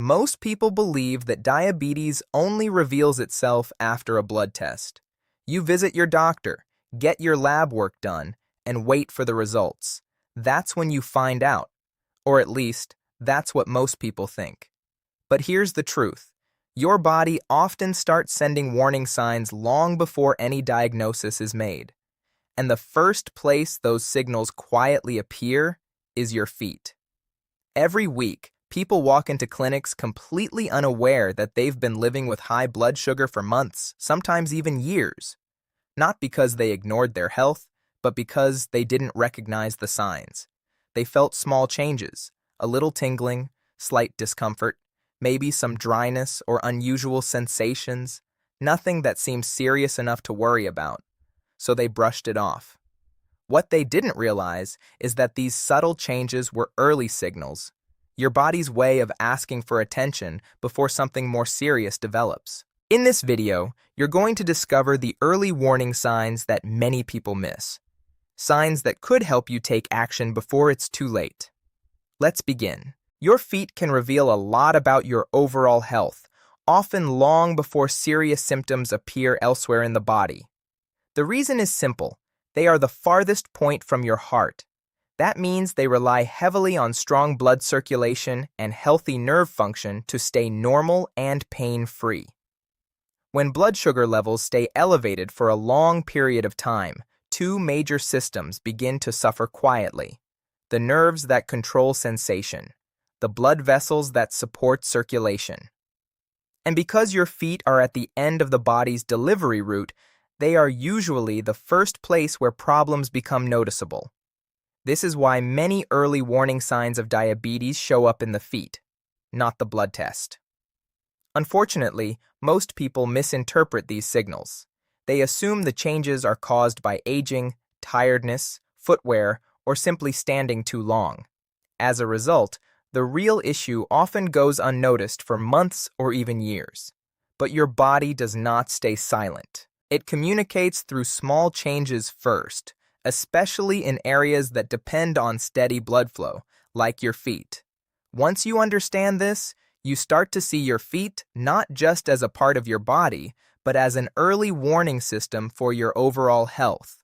Most people believe that diabetes only reveals itself after a blood test. You visit your doctor, get your lab work done, and wait for the results. That's when you find out. Or at least, that's what most people think. But here's the truth. Your body often starts sending warning signs long before any diagnosis is made. And the first place those signals quietly appear is your feet. Every week, people walk into clinics completely unaware that they've been living with high blood sugar for months, sometimes even years. Not because they ignored their health, but because they didn't recognize the signs. They felt small changes, a little tingling, slight discomfort, maybe some dryness or unusual sensations, nothing that seemed serious enough to worry about. So they brushed it off. What they didn't realize is that these subtle changes were early signals, your body's way of asking for attention before something more serious develops. In this video, you're going to discover the early warning signs that many people miss. Signs that could help you take action before it's too late. Let's begin. Your feet can reveal a lot about your overall health, often long before serious symptoms appear elsewhere in the body. The reason is simple. They are the farthest point from your heart. That means they rely heavily on strong blood circulation and healthy nerve function to stay normal and pain-free. When blood sugar levels stay elevated for a long period of time, two major systems begin to suffer quietly. The nerves that control sensation, the blood vessels that support circulation. And because your feet are at the end of the body's delivery route, they are usually the first place where problems become noticeable. This is why many early warning signs of diabetes show up in the feet, not the blood test. Unfortunately, most people misinterpret these signals. They assume the changes are caused by aging, tiredness, footwear, or simply standing too long. As a result, the real issue often goes unnoticed for months or even years. But your body does not stay silent. It communicates through small changes first, especially in areas that depend on steady blood flow, like your feet. Once you understand this, you start to see your feet not just as a part of your body, but as an early warning system for your overall health.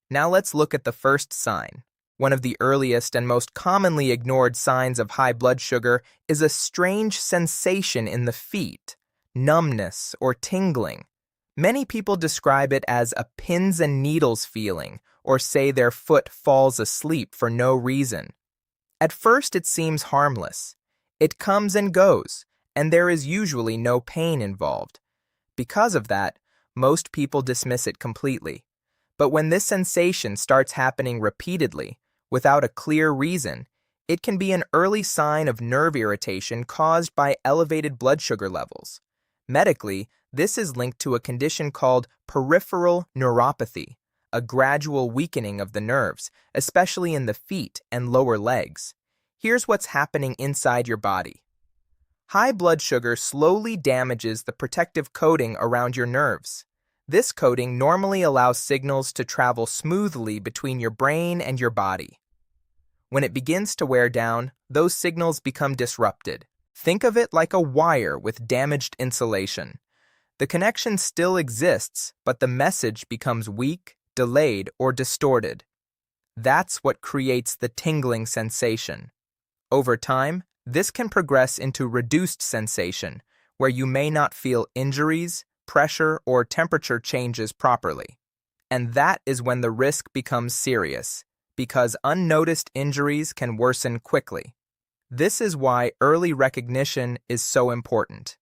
Now let's look at the first sign. One of the earliest and most commonly ignored signs of high blood sugar is a strange sensation in the feet, numbness or tingling. Many people describe it as a pins and needles feeling, or say their foot falls asleep for no reason. At first, it seems harmless. It comes and goes, and there is usually no pain involved. Because of that, most people dismiss it completely. But when this sensation starts happening repeatedly, without a clear reason, it can be an early sign of nerve irritation caused by elevated blood sugar levels. Medically, this is linked to a condition called peripheral neuropathy, a gradual weakening of the nerves, especially in the feet and lower legs. Here's what's happening inside your body. High blood sugar slowly damages the protective coating around your nerves. This coating normally allows signals to travel smoothly between your brain and your body. When it begins to wear down, those signals become disrupted. Think of it like a wire with damaged insulation. The connection still exists, but the message becomes weak, delayed, or distorted. That's what creates the tingling sensation. Over time, this can progress into reduced sensation, where you may not feel injuries, pressure, or temperature changes properly. And that is when the risk becomes serious, because unnoticed injuries can worsen quickly. This is why early recognition is so important.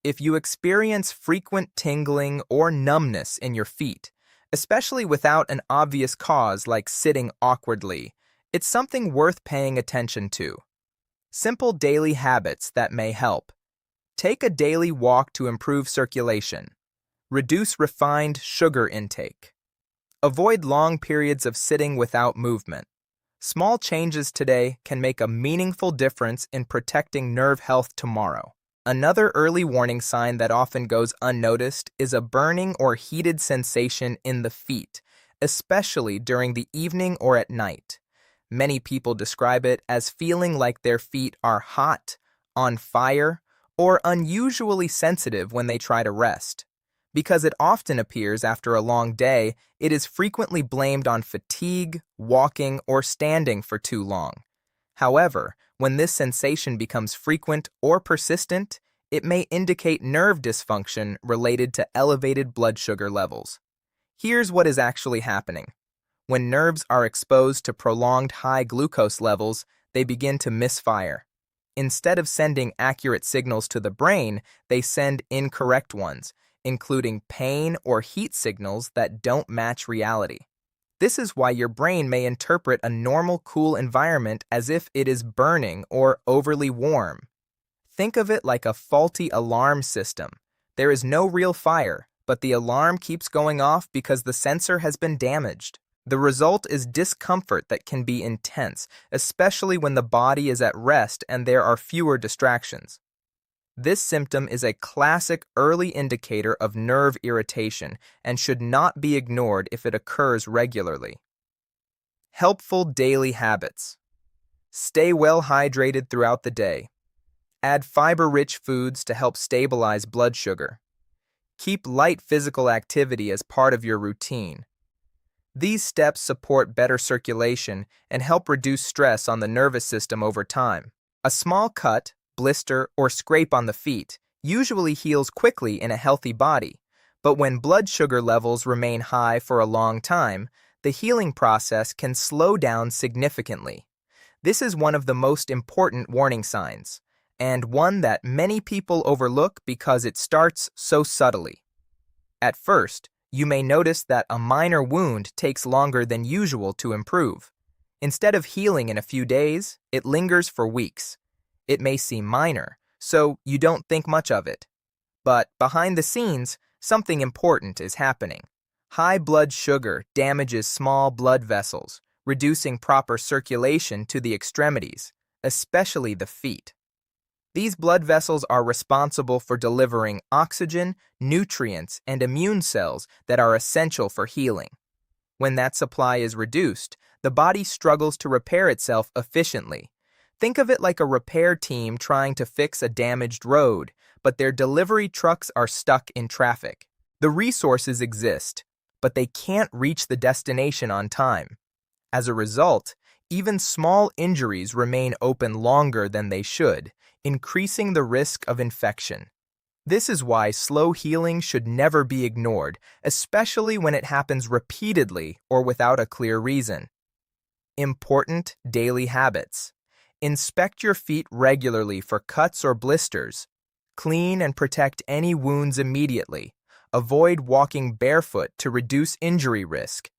If you experience frequent tingling or numbness in your feet, especially without an obvious cause like sitting awkwardly, it's something worth paying attention to. Simple daily habits that may help. Take a daily walk to improve circulation. Reduce refined sugar intake. Avoid long periods of sitting without movement. Small changes today can make a meaningful difference in protecting nerve health tomorrow. Another early warning sign that often goes unnoticed is a burning or heated sensation in the feet, especially during the evening or at night. Many people describe it as feeling like their feet are hot, on fire, or unusually sensitive when they try to rest. Because it often appears after a long day, it is frequently blamed on fatigue, walking, or standing for too long. However, when this sensation becomes frequent or persistent, it may indicate nerve dysfunction related to elevated blood sugar levels. Here's what is actually happening. When nerves are exposed to prolonged high glucose levels, they begin to misfire. Instead of sending accurate signals to the brain, they send incorrect ones, including pain or heat signals that don't match reality. This is why your brain may interpret a normal cool environment as if it is burning or overly warm. Think of it like a faulty alarm system. There is no real fire, but the alarm keeps going off because the sensor has been damaged. The result is discomfort that can be intense, especially when the body is at rest and there are fewer distractions. This symptom is a classic early indicator of nerve irritation and should not be ignored if it occurs regularly. Helpful daily habits. Stay well hydrated throughout the day. Add fiber-rich foods to help stabilize blood sugar. Keep light physical activity as part of your routine. These steps support better circulation and help reduce stress on the nervous system over time. A small cut, blister, or scrape on the feet usually heals quickly in a healthy body, but when blood sugar levels remain high for a long time, the healing process can slow down significantly. This is one of the most important warning signs, and one that many people overlook because it starts so subtly. At first, you may notice that a minor wound takes longer than usual to improve. Instead of healing in a few days, it lingers for weeks. It may seem minor, so you don't think much of it. But behind the scenes, something important is happening. High blood sugar damages small blood vessels, reducing proper circulation to the extremities, especially the feet. These blood vessels are responsible for delivering oxygen, nutrients, and immune cells that are essential for healing. When that supply is reduced, the body struggles to repair itself efficiently. Think of it like a repair team trying to fix a damaged road, but their delivery trucks are stuck in traffic. The resources exist, but they can't reach the destination on time. As a result, even small injuries remain open longer than they should, increasing the risk of infection. This is why slow healing should never be ignored, especially when it happens repeatedly or without a clear reason. Important daily habits. Inspect your feet regularly for cuts or blisters. Clean and protect any wounds immediately. Avoid walking barefoot to reduce injury risk.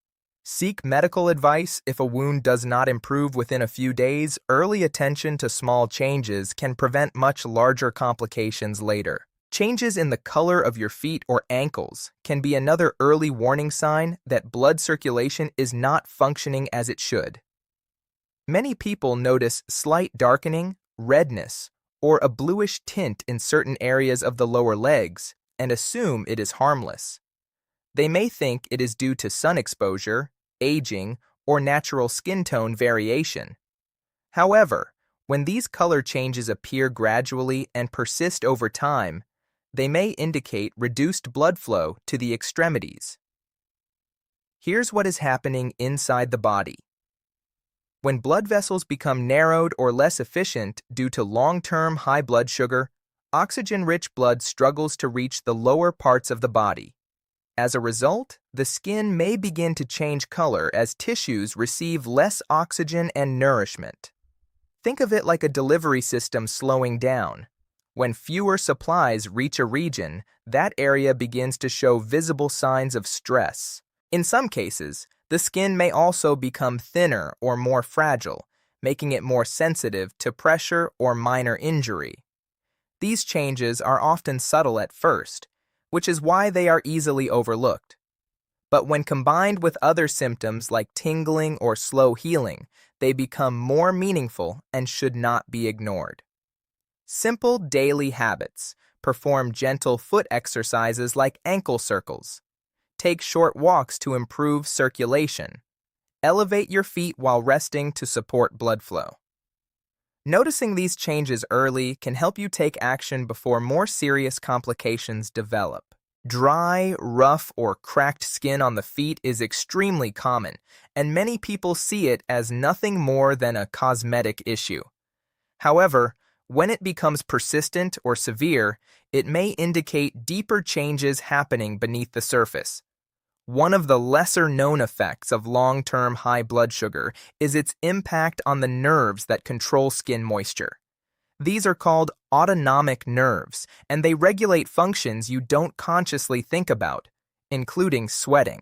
Seek medical advice if a wound does not improve within a few days. Early attention to small changes can prevent much larger complications later. Changes in the color of your feet or ankles can be another early warning sign that blood circulation is not functioning as it should. Many people notice slight darkening, redness, or a bluish tint in certain areas of the lower legs and assume it is harmless. They may think it is due to sun exposure, aging, or natural skin tone variation. However, when these color changes appear gradually and persist over time, they may indicate reduced blood flow to the extremities. Here's what is happening inside the body. When blood vessels become narrowed or less efficient due to long-term high blood sugar, oxygen-rich blood struggles to reach the lower parts of the body. As a result, the skin may begin to change color as tissues receive less oxygen and nourishment. Think of it like a delivery system slowing down. When fewer supplies reach a region, that area begins to show visible signs of stress. In some cases, the skin may also become thinner or more fragile, making it more sensitive to pressure or minor injury. These changes are often subtle at first, which is why they are easily overlooked. But when combined with other symptoms like tingling or slow healing, they become more meaningful and should not be ignored. Simple daily habits. Perform gentle foot exercises like ankle circles. Take short walks to improve circulation. Elevate your feet while resting to support blood flow. Noticing these changes early can help you take action before more serious complications develop. Dry, rough, or cracked skin on the feet is extremely common, and many people see it as nothing more than a cosmetic issue. However, when it becomes persistent or severe, it may indicate deeper changes happening beneath the surface. One of the lesser-known effects of long-term high blood sugar is its impact on the nerves that control skin moisture. These are called autonomic nerves, and they regulate functions you don't consciously think about, including sweating.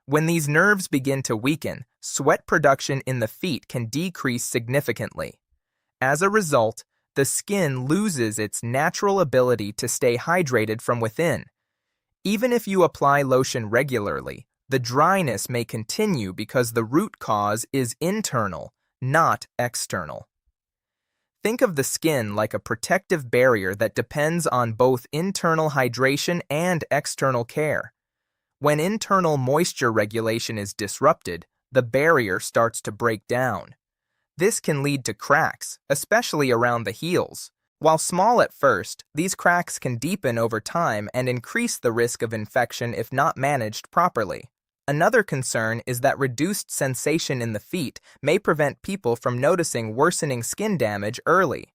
When these nerves begin to weaken, sweat production in the feet can decrease significantly. As a result, the skin loses its natural ability to stay hydrated from within. Even if you apply lotion regularly, the dryness may continue because the root cause is internal, not external. Think of the skin like a protective barrier that depends on both internal hydration and external care. When internal moisture regulation is disrupted, the barrier starts to break down. This can lead to cracks, especially around the heels. While small at first, these cracks can deepen over time and increase the risk of infection if not managed properly. Another concern is that reduced sensation in the feet may prevent people from noticing worsening skin damage early.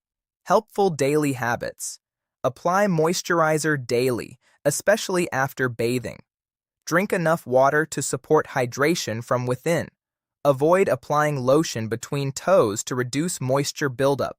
Helpful daily habits. Apply moisturizer daily, especially after bathing. Drink enough water to support hydration from within. Avoid applying lotion between toes to reduce moisture buildup.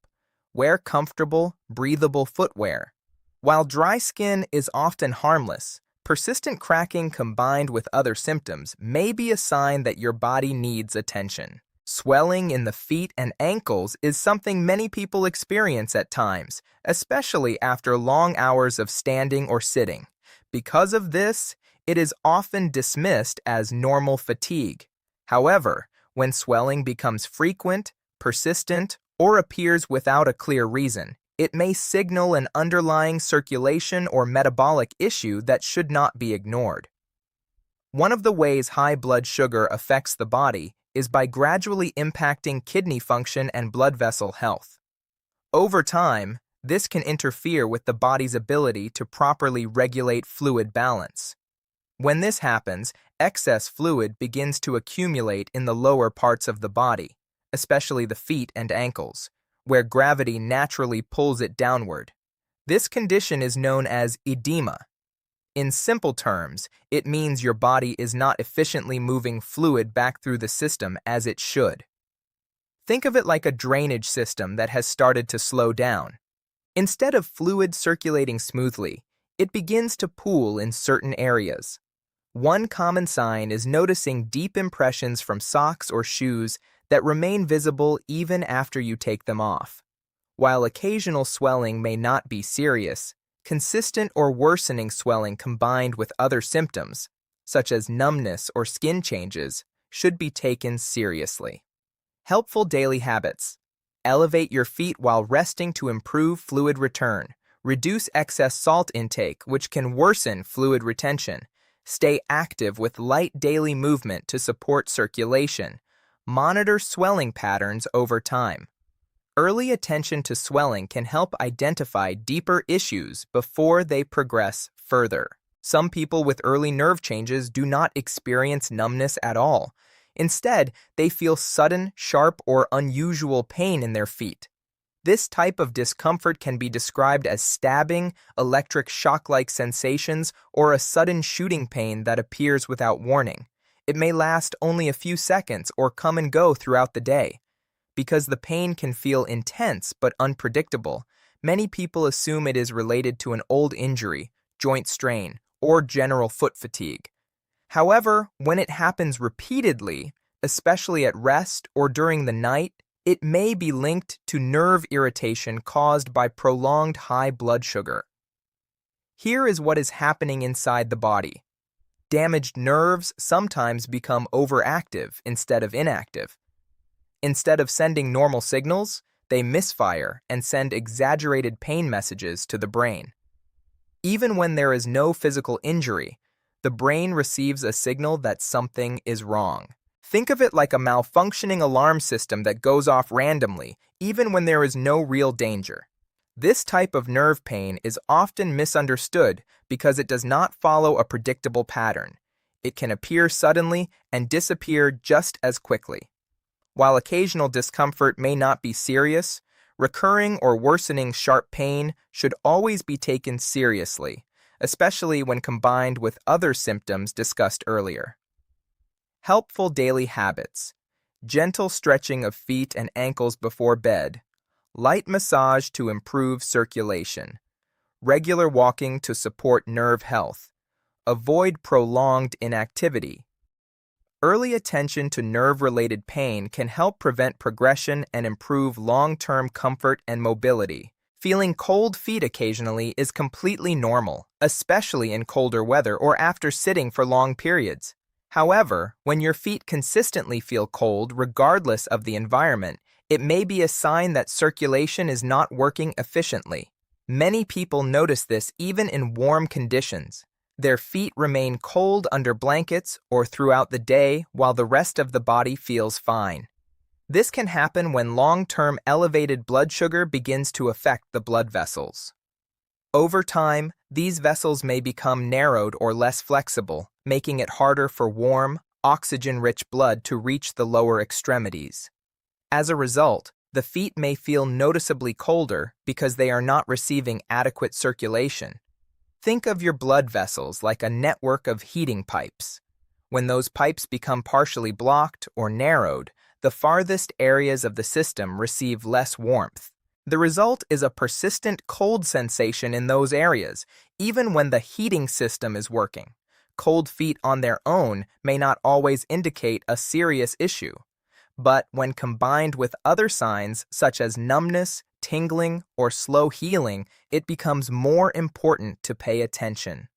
Wear comfortable, breathable footwear. While dry skin is often harmless, persistent cracking combined with other symptoms may be a sign that your body needs attention. Swelling in the feet and ankles is something many people experience at times, especially after long hours of standing or sitting. Because of this, it is often dismissed as normal fatigue. However, when swelling becomes frequent, persistent, or appears without a clear reason, it may signal an underlying circulation or metabolic issue that should not be ignored. One of the ways high blood sugar affects the body is by gradually impacting kidney function and blood vessel health. Over time, this can interfere with the body's ability to properly regulate fluid balance. When this happens, excess fluid begins to accumulate in the lower parts of the body, especially the feet and ankles, where gravity naturally pulls it downward. This condition is known as edema. In simple terms, it means your body is not efficiently moving fluid back through the system as it should. Think of it like a drainage system that has started to slow down. Instead of fluid circulating smoothly, it begins to pool in certain areas. One common sign is noticing deep impressions from socks or shoes that remain visible even after you take them off. While occasional swelling may not be serious, consistent or worsening swelling combined with other symptoms, such as numbness or skin changes, should be taken seriously. Helpful daily habits. Elevate your feet while resting to improve fluid return. Reduce excess salt intake, which can worsen fluid retention. Stay active with light daily movement to support circulation. Monitor swelling patterns over time. Early attention to swelling can help identify deeper issues before they progress further. Some people with early nerve changes do not experience numbness at all. Instead, they feel sudden, sharp, or unusual pain in their feet. This type of discomfort can be described as stabbing, electric shock-like sensations, or a sudden shooting pain that appears without warning. It may last only a few seconds or come and go throughout the day. Because the pain can feel intense but unpredictable, many people assume it is related to an old injury, joint strain, or general foot fatigue. However, when it happens repeatedly, especially at rest or during the night, it may be linked to nerve irritation caused by prolonged high blood sugar. Here is what is happening inside the body. Damaged nerves sometimes become overactive instead of inactive. Instead of sending normal signals, they misfire and send exaggerated pain messages to the brain. Even when there is no physical injury, the brain receives a signal that something is wrong. Think of it like a malfunctioning alarm system that goes off randomly, even when there is no real danger. This type of nerve pain is often misunderstood because it does not follow a predictable pattern. It can appear suddenly and disappear just as quickly. While occasional discomfort may not be serious, recurring or worsening sharp pain should always be taken seriously, especially when combined with other symptoms discussed earlier. Helpful daily habits: gentle stretching of feet and ankles before bed, light massage to improve circulation, regular walking to support nerve health, avoid prolonged inactivity. Early attention to nerve-related pain can help prevent progression and improve long-term comfort and mobility. Feeling cold feet occasionally is completely normal, especially in colder weather or after sitting for long periods. However, when your feet consistently feel cold regardless of the environment, it may be a sign that circulation is not working efficiently. Many people notice this even in warm conditions. Their feet remain cold under blankets or throughout the day while the rest of the body feels fine. This can happen when long-term elevated blood sugar begins to affect the blood vessels. Over time, these vessels may become narrowed or less flexible, making it harder for warm, oxygen-rich blood to reach the lower extremities. As a result, the feet may feel noticeably colder because they are not receiving adequate circulation. Think of your blood vessels like a network of heating pipes. When those pipes become partially blocked or narrowed, the farthest areas of the system receive less warmth. The result is a persistent cold sensation in those areas, even when the heating system is working. Cold feet on their own may not always indicate a serious issue, but when combined with other signs such as numbness, tingling, or slow healing, it becomes more important to pay attention.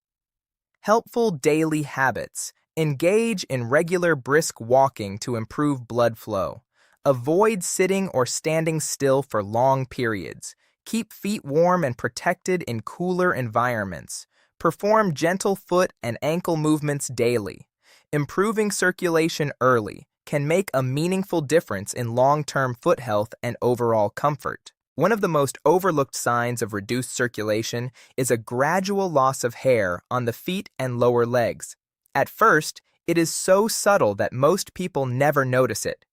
Helpful daily habits: engage in regular brisk walking to improve blood flow. Avoid sitting or standing still for long periods. Keep feet warm and protected in cooler environments. Perform gentle foot and ankle movements daily. Improving circulation early can make a meaningful difference in long-term foot health and overall comfort. One of the most overlooked signs of reduced circulation is a gradual loss of hair on the feet and lower legs. At first, it is so subtle that most people never notice it.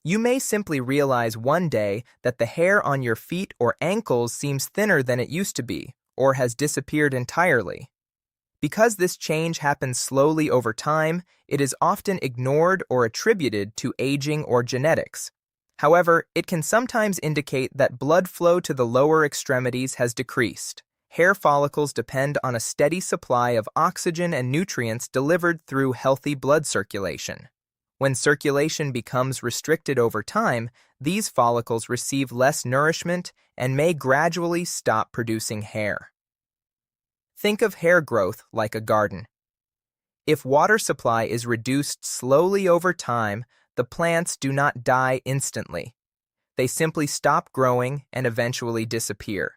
You may simply realize one day that the hair on your feet or ankles seems thinner than it used to be, or has disappeared entirely. Because this change happens slowly over time, it is often ignored or attributed to aging or genetics. However, it can sometimes indicate that blood flow to the lower extremities has decreased. Hair follicles depend on a steady supply of oxygen and nutrients delivered through healthy blood circulation. When circulation becomes restricted over time, these follicles receive less nourishment and may gradually stop producing hair. Think of hair growth like a garden. If water supply is reduced slowly over time, the plants do not die instantly. They simply stop growing and eventually disappear.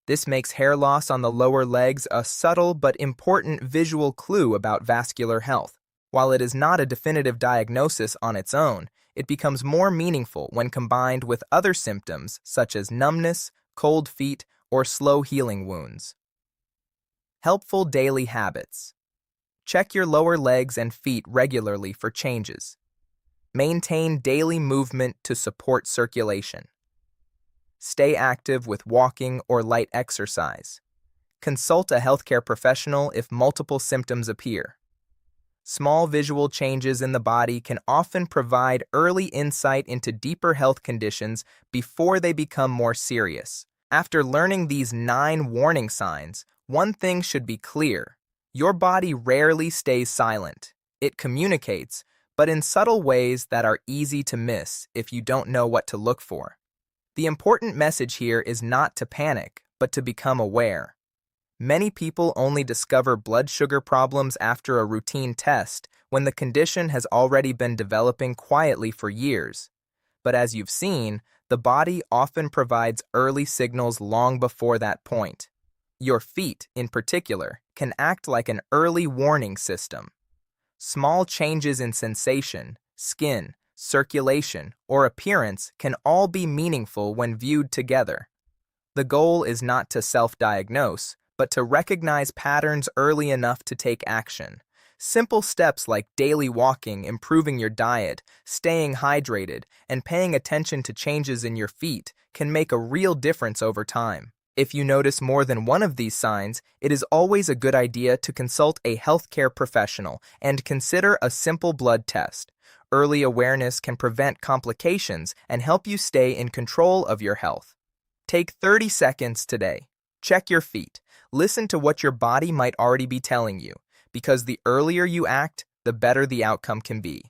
This makes hair loss on the lower legs a subtle but important visual clue about vascular health. While it is not a definitive diagnosis on its own, it becomes more meaningful when combined with other symptoms such as numbness, cold feet, or slow healing wounds. Helpful daily habits: check your lower legs and feet regularly for changes. Maintain daily movement to support circulation. Stay active with walking or light exercise. Consult a healthcare professional if multiple symptoms appear. Small visual changes in the body can often provide early insight into deeper health conditions before they become more serious. After learning these 9 warning signs, one thing should be clear: your body rarely stays silent. It communicates, but in subtle ways that are easy to miss if you don't know what to look for. The important message here is not to panic, but to become aware. Many people only discover blood sugar problems after a routine test when the condition has already been developing quietly for years. But as you've seen, the body often provides early signals long before that point. Your feet, in particular, can act like an early warning system. Small changes in sensation, skin, circulation, or appearance can all be meaningful when viewed together. The goal is not to self-diagnose, but to recognize patterns early enough to take action. Simple steps like daily walking, improving your diet, staying hydrated, and paying attention to changes in your feet can make a real difference over time. If you notice more than one of these signs, it is always a good idea to consult a healthcare professional and consider a simple blood test. Early awareness can prevent complications and help you stay in control of your health. Take 30 seconds today. Check your feet. Listen to what your body might already be telling you, because the earlier you act, the better the outcome can be.